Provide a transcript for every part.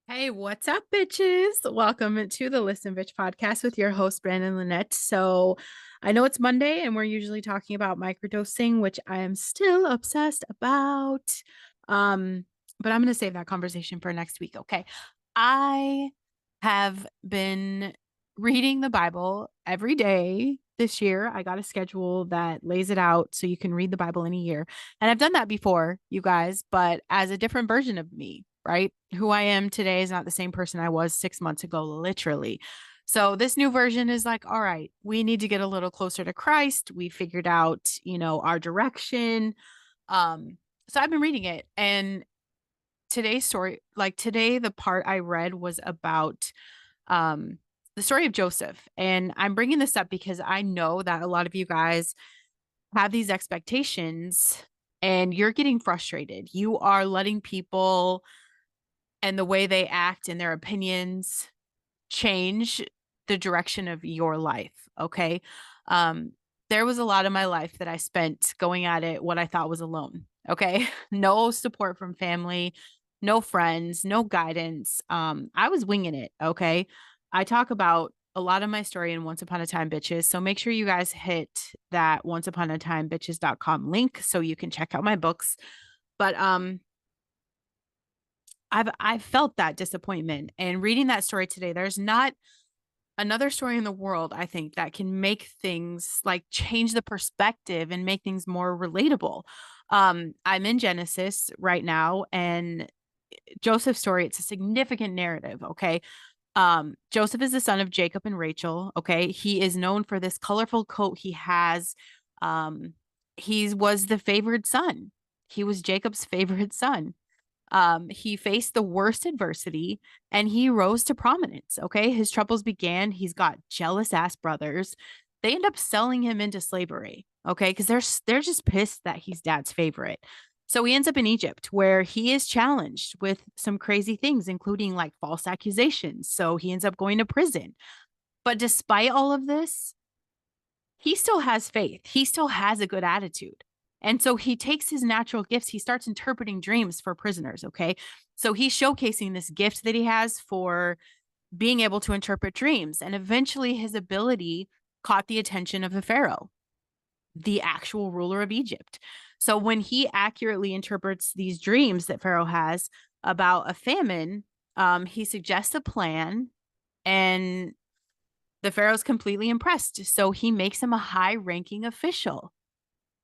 Hey, what's up, bitches? Welcome to the Listen Bitch podcast with your host, Brandon Lynette. So, I know it's Monday and we're usually talking about microdosing, which I am still obsessed about. Um, but I'm going to save that conversation for next week. Okay. I have been reading the Bible every day this year. I got a schedule that lays it out so you can read the Bible in a year. And I've done that before, you guys, but as a different version of me, right? Who I am today is not the same person I was 6 months ago, literally. So this new version is like, all right, we need to get a little closer to Christ. We figured out, our direction. So I've been reading it, and today's story, like today, the part I read was about um the story of Joseph. And I'm bringing this up because I know that a lot of you guys have these expectations and you're getting frustrated. You are letting people and the way they act and their opinions change the direction of your life. Okay. Um, there was a lot of my life that I spent going at it what I thought was alone. Okay. No support from family, no friends, no guidance. I was winging it. Okay. I talk about a lot of my story in Once Upon a Time Bitches. So make sure you guys hit that onceuponatimebitches.com link so you can check out my books. But I've felt that disappointment. And reading that story today, there's not another story in the world, I think, that can make things like change the perspective and make things more relatable. I'm in Genesis right now, and Joseph's story, it's a significant narrative, okay? Joseph is the son of Jacob and Rachel, okay? He is known for this colorful coat he has. Um, he was the favored son. He was Jacob's favorite son. He faced the worst adversity and he rose to prominence. Okay. His troubles began. He's got jealous ass brothers. They end up selling him into slavery. Okay. Because they're just pissed that he's dad's favorite. So he ends up in Egypt where he is challenged with some crazy things, including like false accusations. So he ends up going to prison. But despite all of this, he still has faith. He still has a good attitude. And so he takes his natural gifts, he starts interpreting dreams for prisoners. Okay. So he's showcasing this gift that he has for being able to interpret dreams. And eventually his ability caught the attention of the Pharaoh, the actual ruler of Egypt. So when he accurately interprets these dreams that Pharaoh has about a famine, he suggests a plan, and the Pharaoh's completely impressed. So he makes him a high ranking official.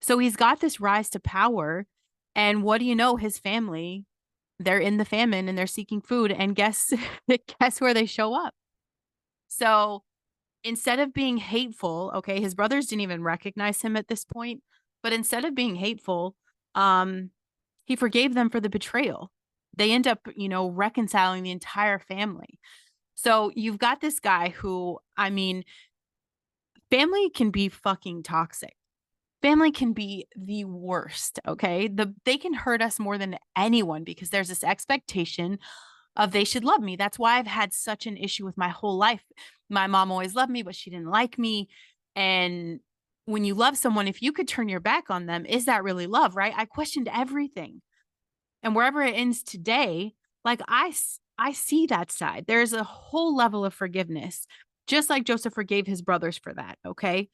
So he's got this rise to power. And what do you know? His family, they're in the famine and they're seeking food. And guess guess where they show up? So instead of being hateful, okay, his brothers didn't even recognize him at this point, but instead of being hateful, um, he forgave them for the betrayal. They end up, reconciling the entire family. So you've got this guy who, I mean, family can be fucking toxic. Family can be the worst, okay? They can hurt us more than anyone because there's this expectation of they should love me. That's why I've had such an issue with my whole life. My mom always loved me, but she didn't like me. And when you love someone, if you could turn your back on them, is that really love, right? I questioned everything. And wherever it ends today, like I see that side. There's a whole level of forgiveness, just like Joseph forgave his brothers for that, okay?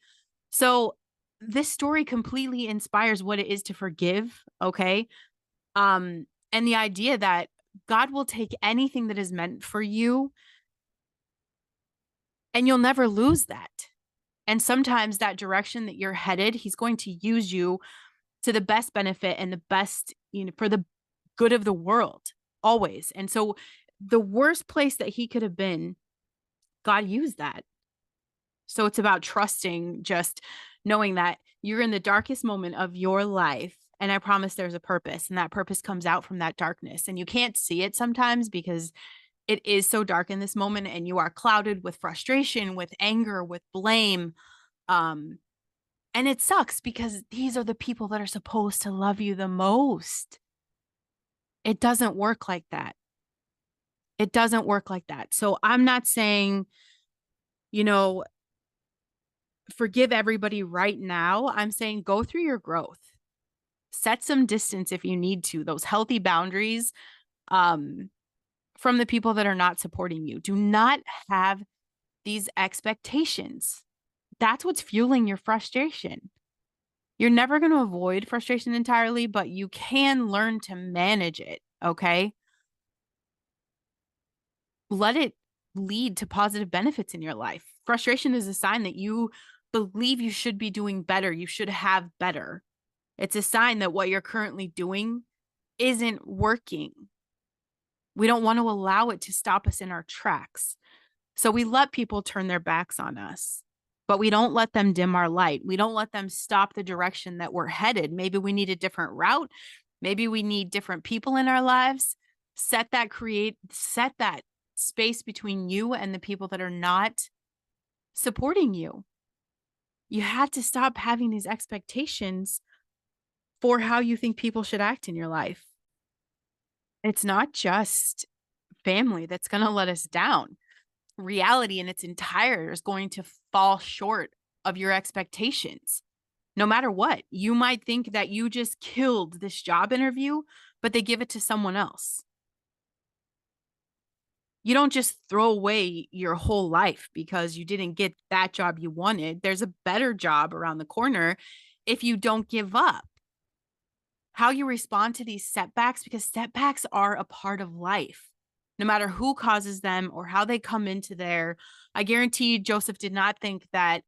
So this story completely inspires what it is to forgive, okay? And the idea that God will take anything that is meant for you and you'll never lose that. And sometimes that direction that you're headed, he's going to use you to the best benefit and the best, for the good of the world, always. And so the worst place that he could have been, God used that. So it's about trusting, just knowing that you're in the darkest moment of your life. And I promise there's a purpose, and that purpose comes out from that darkness. And you can't see it sometimes because it is so dark in this moment, and you are clouded with frustration, with anger, with blame. Um, and it sucks because these are the people that are supposed to love you the most. It doesn't work like that. It doesn't work like that. So I'm not saying, you know, forgive everybody right now. I'm saying go through your growth. Set some distance if you need to. Those healthy boundaries, um, from the people that are not supporting you. Do not have these expectations. That's what's fueling your frustration. You're never going to avoid frustration entirely, but you can learn to manage it. Okay. Let it lead to positive benefits in your life. Frustration is a sign that you believe you should be doing better. You should have better. It's a sign that what you're currently doing isn't working. We don't want to allow it to stop us in our tracks. So we let people turn their backs on us, but we don't let them dim our light. We don't let them stop the direction that we're headed. Maybe we need a different route. Maybe we need different people in our lives. Set that space between you and the people that are not supporting you. You have to stop having these expectations for how you think people should act in your life. It's not just family that's going to let us down. Reality in its entirety is going to fall short of your expectations. No matter what, you might think that you just killed this job interview, but they give it to someone else. You don't just throw away your whole life because you didn't get that job you wanted. There's a better job around the corner if you don't give up. How you respond to these setbacks, because setbacks are a part of life, no matter who causes them or how they come into there. I guarantee Joseph did not think that,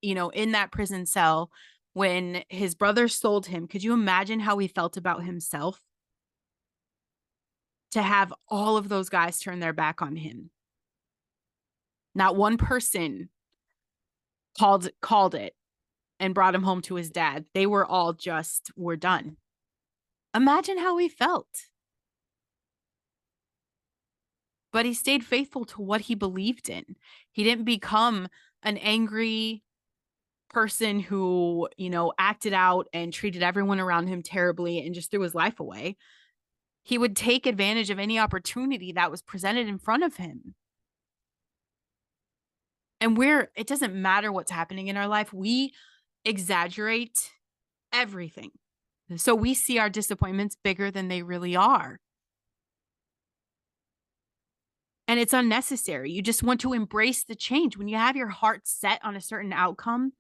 in that prison cell when his brother sold him, could you imagine how he felt about himself? To have all of those guys turn their back on him. Not one person called it and brought him home to his dad. They were all just, we're done. Imagine how he felt. But he stayed faithful to what he believed in. He didn't become an angry person who, acted out and treated everyone around him terribly and just threw his life away. He would take advantage of any opportunity that was presented in front of him. And it doesn't matter what's happening in our life. We exaggerate everything. So we see our disappointments bigger than they really are. And it's unnecessary. You just want to embrace the change. When you have your heart set on a certain outcome,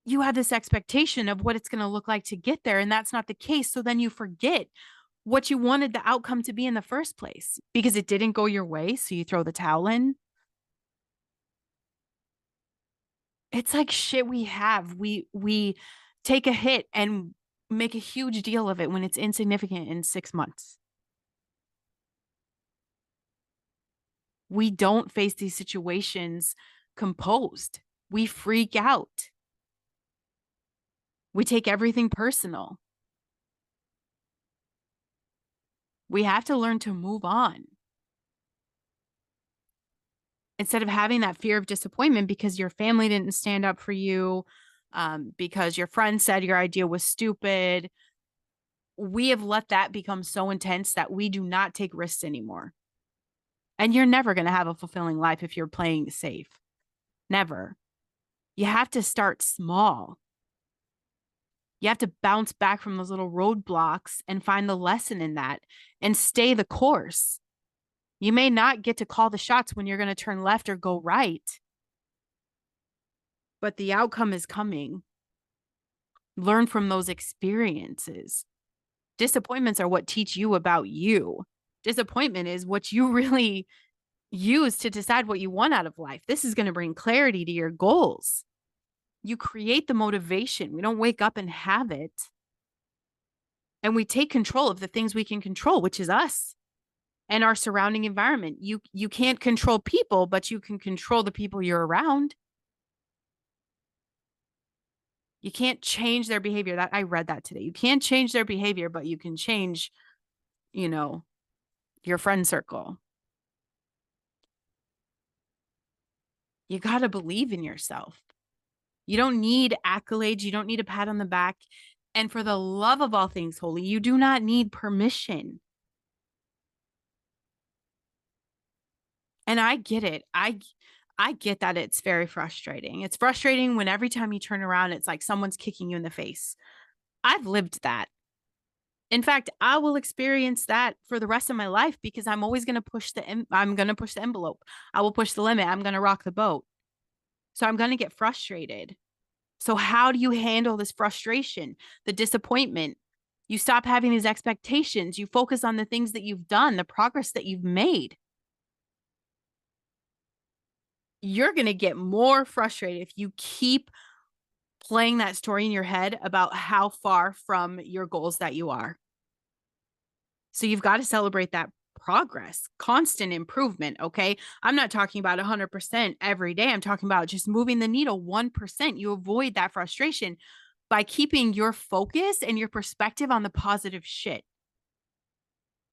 you have this expectation of what it's going to look like to get there. And that's not the case. So then you forget what you wanted the outcome to be in the first place because it didn't go your way. So you throw the towel in. It's like shit we have. We take a hit and make a huge deal of it when it's insignificant in 6 months. We don't face these situations composed. We freak out. We take everything personal. We have to learn to move on. Instead of having that fear of disappointment because your family didn't stand up for you, because your friend said your idea was stupid, we have let that become so intense that we do not take risks anymore. And you're never going to have a fulfilling life if you're playing safe. Never. You have to start small. You have to bounce back from those little roadblocks and find the lesson in that and stay the course. You may not get to call the shots when you're going to turn left or go right, but the outcome is coming. Learn from those experiences. Disappointments are what teach you about you. Disappointment is what you really use to decide what you want out of life. This is going to bring clarity to your goals. You create the motivation. We don't wake up and have it. And we take control of the things we can control, which is us and our surrounding environment. You can't control people, but you can control the people you're around. You can't change their behavior. That I read that today. You can't change their behavior, but you can change, your friend circle. You got to believe in yourself. You don't need accolades. You don't need a pat on the back. And for the love of all things holy, you do not need permission. And I get it. I get that it's very frustrating. It's frustrating when every time you turn around, it's like someone's kicking you in the face. I've lived that. In fact, I will experience that for the rest of my life because I'm always going to I'm going to push the envelope. I will push the limit. I'm going to rock the boat. So I'm going to get frustrated. So how do you handle this frustration, the disappointment? You stop having these expectations. You focus on the things that you've done, the progress that you've made. You're going to get more frustrated if you keep playing that story in your head about how far from your goals that you are. So you've got to celebrate that progress, constant improvement. Okay. I'm not talking about 100% every day. I'm talking about just moving the needle 1%. You avoid that frustration by keeping your focus and your perspective on the positive shit.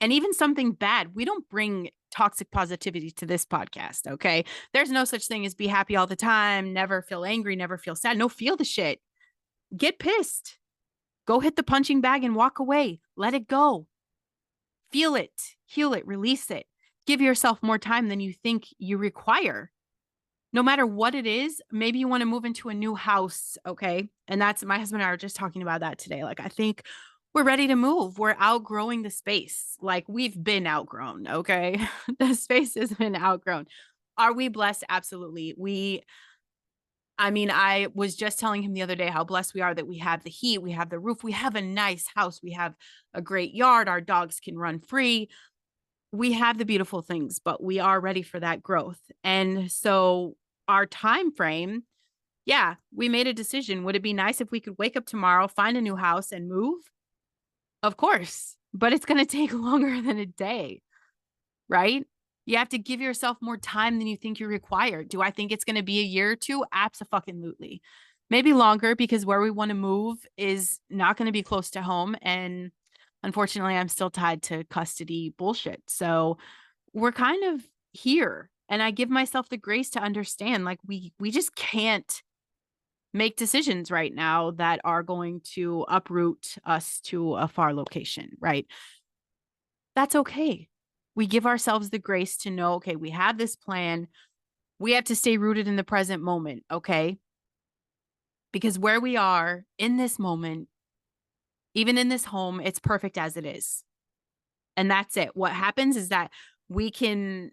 And even something bad, we don't bring toxic positivity to this podcast. Okay. There's no such thing as be happy all the time, never feel angry, never feel sad. No, feel the shit. Get pissed. Go hit the punching bag and walk away. Let it go. Feel it, heal it, release it. Give yourself more time than you think you require. No matter what it is, maybe you want to move into a new house, okay? And that's my husband and I are just talking about that today. Like, I think we're ready to move. We're outgrowing the space. Like, we've been outgrown, okay? The space has been outgrown. Are we blessed? Absolutely. I mean, I was just telling him the other day how blessed we are that we have the heat, we have the roof, we have a nice house, we have a great yard, our dogs can run free. We have the beautiful things, but we are ready for that growth. And so our time frame, yeah, we made a decision. Would it be nice if we could wake up tomorrow, find a new house and move? Of course, but it's going to take longer than a day, right? You have to give yourself more time than you think you require. Do I think it's going to be a year or two? Absolutely. Maybe longer because where we want to move is not going to be close to home. And unfortunately, I'm still tied to custody bullshit. So we're kind of here. And I give myself the grace to understand like we just can't make decisions right now that are going to uproot us to a far location, right? That's okay. We give ourselves the grace to know, okay, we have this plan. We have to stay rooted in the present moment, okay? Because where we are in this moment, even in this home, it's perfect as it is. And that's it. What happens is that we can,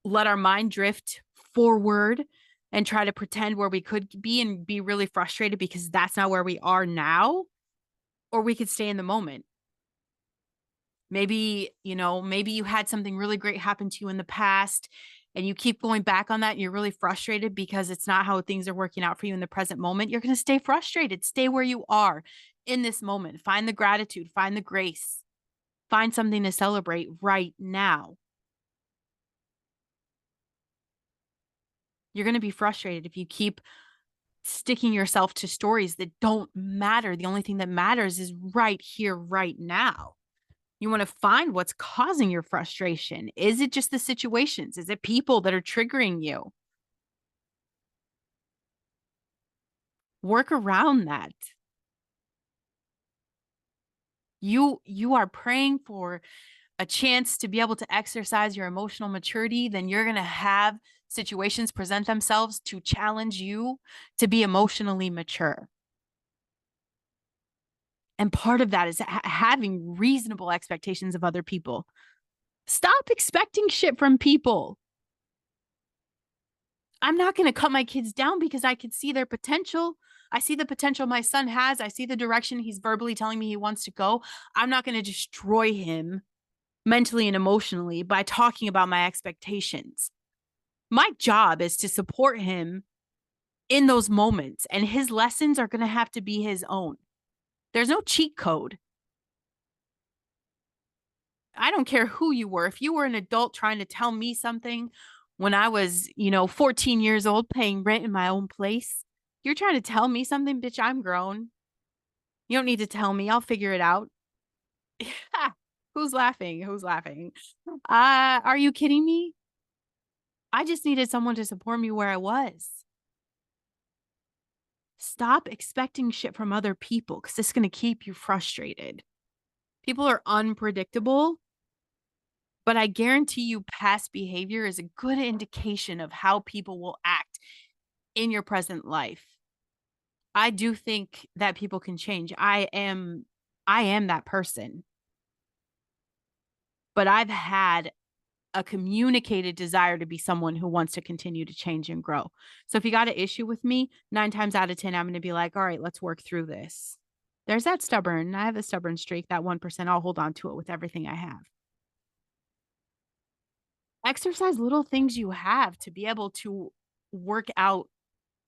let our mind drift forward and try to pretend where we could be and be really frustrated because that's not where we are now. Or we could stay in the moment. Maybe you had something really great happen to you in the past and you keep going back on that and you're really frustrated because it's not how things are working out for you in the present moment. You're going to stay frustrated. Stay where you are in this moment. Find the gratitude, find the grace, find something to celebrate right now. You're going to be frustrated if you keep sticking yourself to stories that don't matter. The only thing that matters is right here, right now. You want to find what's causing your frustration. Is it just the situations? Is it people that are triggering you? Work around that. You are praying for a chance to be able to exercise your emotional maturity, then you're going to have situations present themselves to challenge you to be emotionally mature. And part of that is having reasonable expectations of other people. Stop expecting shit from people. I'm not going to cut my kids down because I can see their potential. I see the potential my son has. I see the direction he's verbally telling me he wants to go. I'm not going to destroy him mentally and emotionally by talking about my expectations. My job is to support him in those moments, and his lessons are going to have to be his own. There's no cheat code. I don't care who you were. If you were an adult trying to tell me something when I was, 14 years old paying rent in my own place, you're trying to tell me something, bitch, I'm grown. You don't need to tell me. I'll figure it out. Who's laughing? Who's laughing? Are you kidding me? I just needed someone to support me where I was. Stop expecting shit from other people because it's going to keep you frustrated. People are unpredictable, but I guarantee you past behavior is a good indication of how people will act in your present life. I do think that people can change. I'm I am that person. But I've had a communicated desire to be someone who wants to continue to change and grow. So if you got an issue with me, 9 times out of 10, I'm going to be like, all right, let's work through this. There's that stubborn. I have a stubborn streak, that 1%. I'll hold on to it with everything I have. Exercise little things you have to be able to work out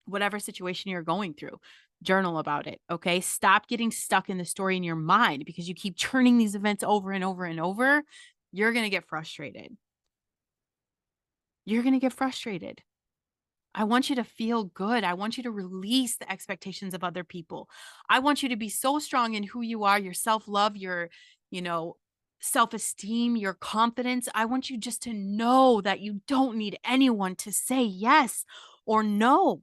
whatever situation you're going through. Journal about it. Okay. Stop getting stuck in the story in your mind because you keep churning these events over and over and over. You're going to get frustrated. You're going to get frustrated. I want you to feel good. I want you to release the expectations of other people. I want you to be so strong in who you are, your self-love, your, you know, self-esteem, your confidence. I want you just to know that you don't need anyone to say yes or no.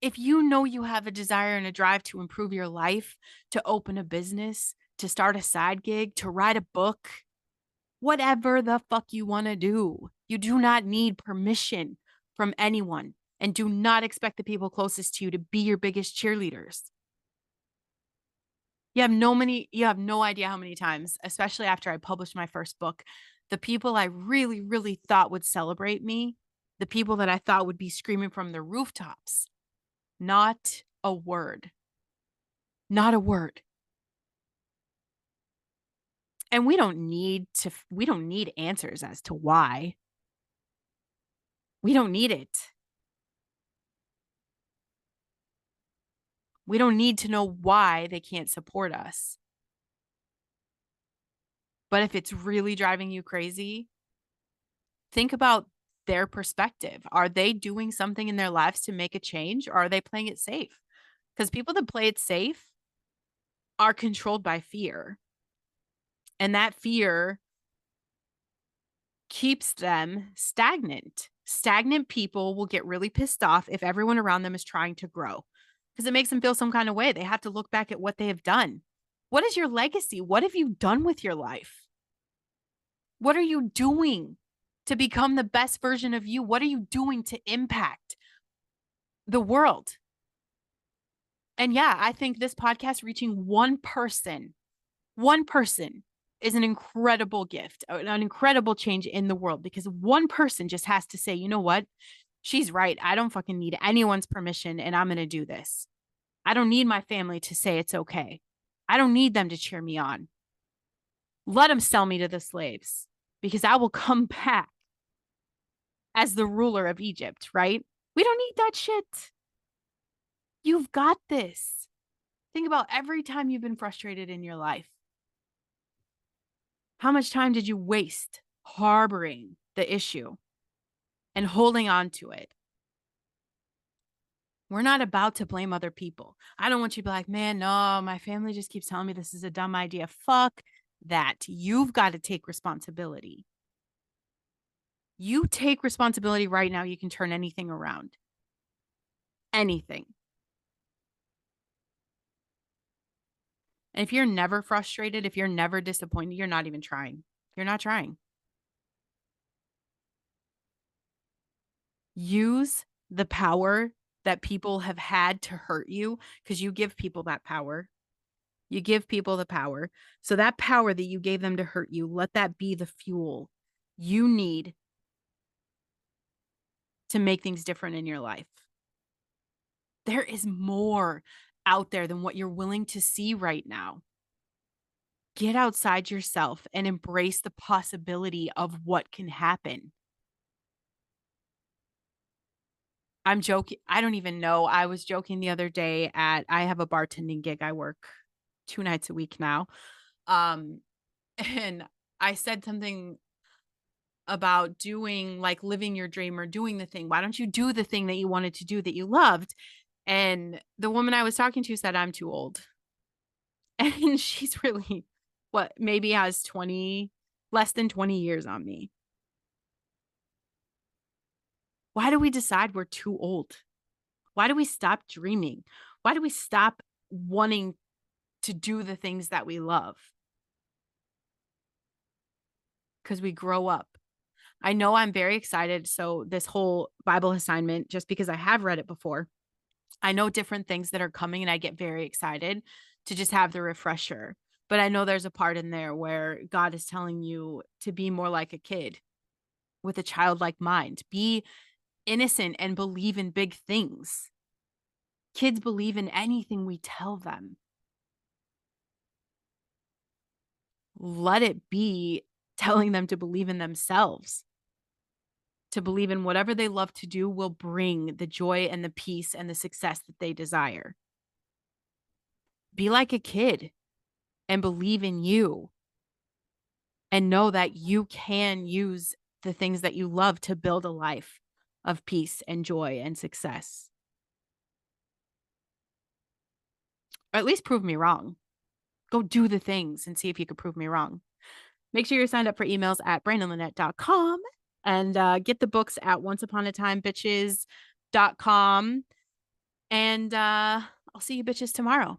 If you know you have a desire and a drive to improve your life, to open a business, to start a side gig, to write a book, whatever the fuck you want to do, you do not need permission from anyone, and do not expect the people closest to you to be your biggest cheerleaders. You have no idea how many times, especially after I published my first book, the people I really, really thought would celebrate me, the people that I thought would be screaming from the rooftops, not a word. Not a word. And we don't need answers as to why. We don't need it. We don't need to know why they can't support us. But if it's really driving you crazy, think about their perspective. Are they doing something in their lives to make a change, or are they playing it safe? Because people that play it safe are controlled by fear. And that fear keeps them stagnant. Stagnant people will get really pissed off if everyone around them is trying to grow because it makes them feel some kind of way. They have to look back at what they have done. What is your legacy? What have you done with your life? What are you doing to become the best version of you? What are you doing to impact the world? And yeah, I think this podcast reaching one person is an incredible gift, an incredible change in the world because one person just has to say, you know what? She's right. I don't fucking need anyone's permission and I'm going to do this. I don't need my family to say it's okay. I don't need them to cheer me on. Let them sell me to the slaves because I will come back as the ruler of Egypt, right? We don't need that shit. You've got this. Think about every time you've been frustrated in your life. How much time did you waste harboring the issue and holding on to it? We're not about to blame other people. I don't want you to be like, man, no, my family just keeps telling me this is a dumb idea. Fuck that. You've got to take responsibility. You take responsibility right now. You can turn anything around. Anything. And if you're never frustrated, if you're never disappointed, you're not even trying. You're not trying. Use the power that people have had to hurt you because you give people that power. You give people the power. So that power that you gave them to hurt you, let that be the fuel you need to make things different in your life. There is more out there than what you're willing to see right now. Get outside yourself and embrace the possibility of what can happen. I'm joking. I don't even know. I was joking the other day I have a bartending gig. I work 2 nights a week now. And I said something about doing like living your dream or doing the thing. Why don't you do the thing that you wanted to do that you loved? And the woman I was talking to said, I'm too old. And she's really, what, maybe has less than 20 years on me. Why do we decide we're too old? Why do we stop dreaming? Why do we stop wanting to do the things that we love? Because we grow up. I know I'm very excited. So, this whole Bible assignment, just because I have read it before, I know different things that are coming and I get very excited. to just have the refresher. But I know there's a part in there where God is telling you to be more like a kid with a childlike mind. Be innocent and believe in big things. Kids believe in anything we tell them. Let it be telling them to believe in themselves, to believe in whatever they love to do will bring the joy and the peace and the success that they desire. Be like a kid and believe in you and know that you can use the things that you love to build a life of peace and joy and success. Or at least prove me wrong. Go do the things and see if you can prove me wrong. Make sure you're signed up for emails at brandonlynette.com and get the books at onceuponatimebitches.com. And I'll see you bitches tomorrow.